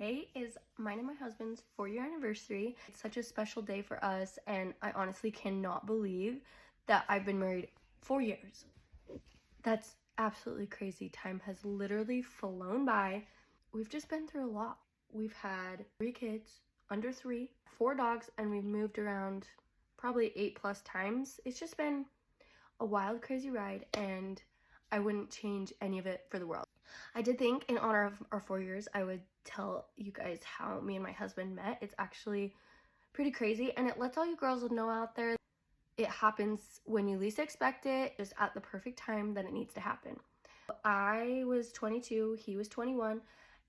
Today is mine and my husband's 4-year anniversary. It's such a special day for us, and I honestly cannot believe that I've been married 4 years. That's absolutely crazy. Time has literally flown by. We've just been through a lot. We've had 3 kids, under 3, 4 dogs, and we've moved around probably 8+ times. It's just been a wild, crazy ride, and I wouldn't change any of it for the world. I did think in honor of our 4 years, I would tell you guys how me and my husband met. It's actually pretty crazy, and it lets all you girls know out there, it happens when you least expect it, just at the perfect time that it needs to happen. I was 22, he was 21,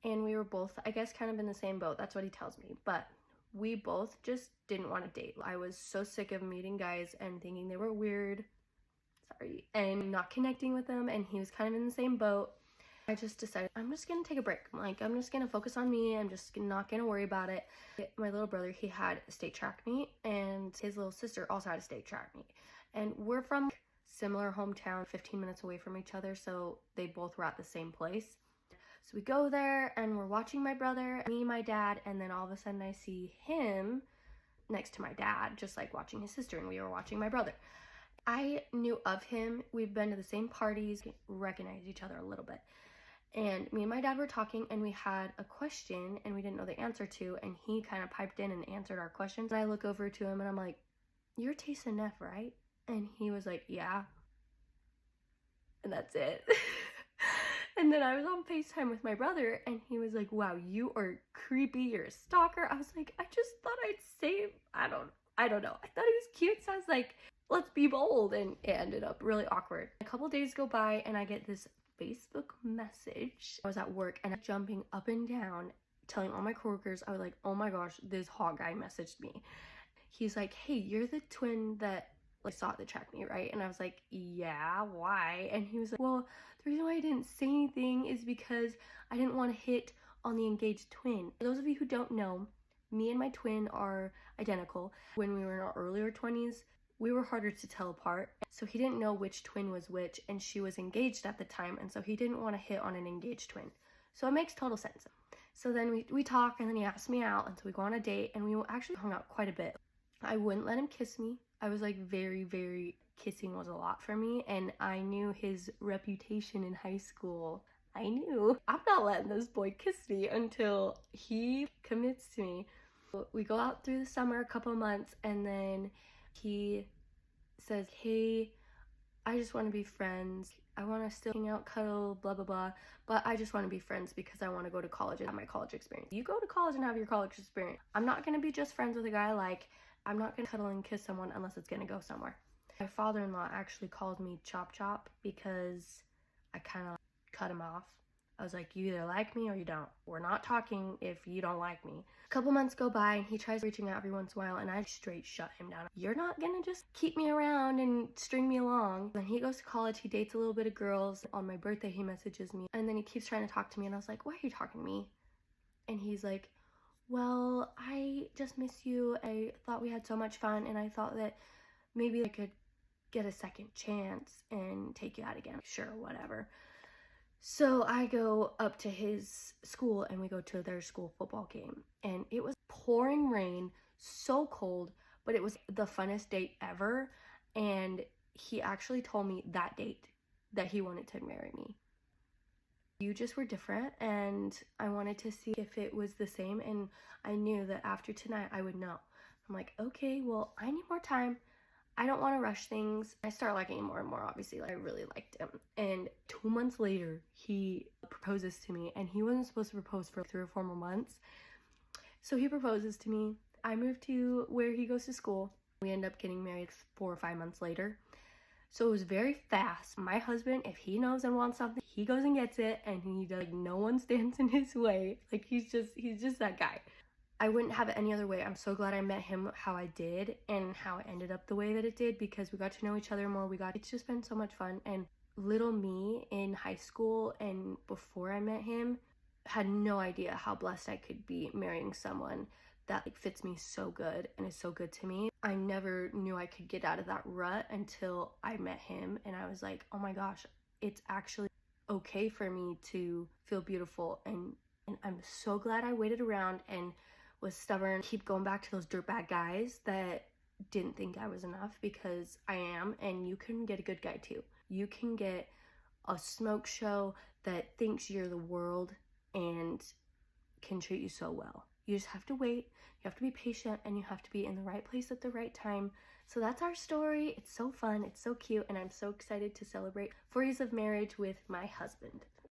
and we were both, I guess, kind of in the same boat. That's what he tells me. But we both just didn't want to date. I was so sick of meeting guys and thinking they were weird, and not connecting with them, and he was kind of in the same boat. I just decided I'm just gonna take a break. I'm just gonna focus on me. I'm just not gonna worry about it. My little brother, he had a state track meet, and his little sister also had a state track meet, and we're from similar hometown, 15 minutes away from each other, so they both were at the same place. So we go there and we're watching my brother, me, my dad, and then all of a sudden I see him next to my dad, just like watching his sister, and we were watching my brother. I knew of him. We've been to the same parties, recognized each other a little bit. And me and my dad were talking, and we had a question and we didn't know the answer to, and he kind of piped in and answered our questions. And I look over to him and I'm like, "You're Tayson Neff, right?" And he was like, "Yeah." And that's it. And then I was on FaceTime with my brother, and he was like, "Wow, you are creepy, you're a stalker." I was like, "I just thought I'd save," I don't know. I thought he was cute, so I was like, let's be bold, and it ended up really awkward. A couple days go by and I get this Facebook message. I was at work and I'm jumping up and down, telling all my coworkers, I was like, "Oh my gosh, this hot guy messaged me." He's like, "Hey, you're the twin that saw at the track meet, right?" And I was like, "Yeah, why?" And he was like, "Well, the reason why I didn't say anything is because I didn't want to hit on the engaged twin." For those of you who don't know, me and my twin are identical. When we were in our earlier 20s, we were harder to tell apart, so he didn't know which twin was which, and she was engaged at the time, and so he didn't want to hit on an engaged twin. So it makes total sense. So then we talk, and then he asked me out, and so we go on a date, and we actually hung out quite a bit. I wouldn't let him kiss me. I was like very kissing was a lot for me, and I knew his reputation in high school. I knew I'm not letting this boy kiss me until he commits to me. We go out through the summer, a couple months, and then he says, "Hey, I just want to be friends. I want to still hang out, cuddle, blah, blah, blah. But I just want to be friends because I want to go to college and have my college experience." You go to college and have your college experience. I'm not going to be just friends with a guy. I'm not going to cuddle and kiss someone unless it's going to go somewhere. My father-in-law actually called me Chop Chop because I kind of cut him off. I was like, "You either like me or you don't. We're not talking if you don't like me." A couple months go by and he tries reaching out every once in a while, and I straight shut him down. "You're not gonna just keep me around and string me along." Then he goes to college, he dates a little bit of girls. On my birthday, he messages me, and then he keeps trying to talk to me, and I was like, "Why are you talking to me?" And he's like, "Well, I just miss you. I thought we had so much fun, and I thought that maybe I could get a second chance and take you out again." Sure, whatever. So I go up to his school, and we go to their school football game, and it was pouring rain, so cold, but it was the funnest date ever. And he actually told me that date that he wanted to marry me. You just were different, and I wanted to see if it was the same, and I knew that after tonight I would know. I'm like, "Okay, well, I need more time. I don't want to rush things." I start liking him more and more, obviously. I really liked him. And 2 months later, he proposes to me, and he wasn't supposed to propose for 3 or 4 more months. So he proposes to me. I move to where he goes to school. We end up getting married 4 or 5 months later. So it was very fast. My husband, if he knows and wants something, he goes and gets it, and he does, no one stands in his way. He's just that guy. I wouldn't have it any other way. I'm so glad I met him how I did and how it ended up the way that it did, because we got to know each other more. It's just been so much fun. And little me in high school and before I met him had no idea how blessed I could be marrying someone that fits me so good and is so good to me. I never knew I could get out of that rut until I met him, and I was like, "Oh my gosh, it's actually okay for me to feel beautiful and And I'm so glad I waited around and was stubborn, keep going back to those dirtbag guys that didn't think I was enough, because I am, and you can get a good guy too. You can get a smoke show that thinks you're the world and can treat you so well. You just have to wait, you have to be patient, and you have to be in the right place at the right time. So that's our story. It's so fun, it's so cute, and I'm so excited to celebrate 4 years of marriage with my husband.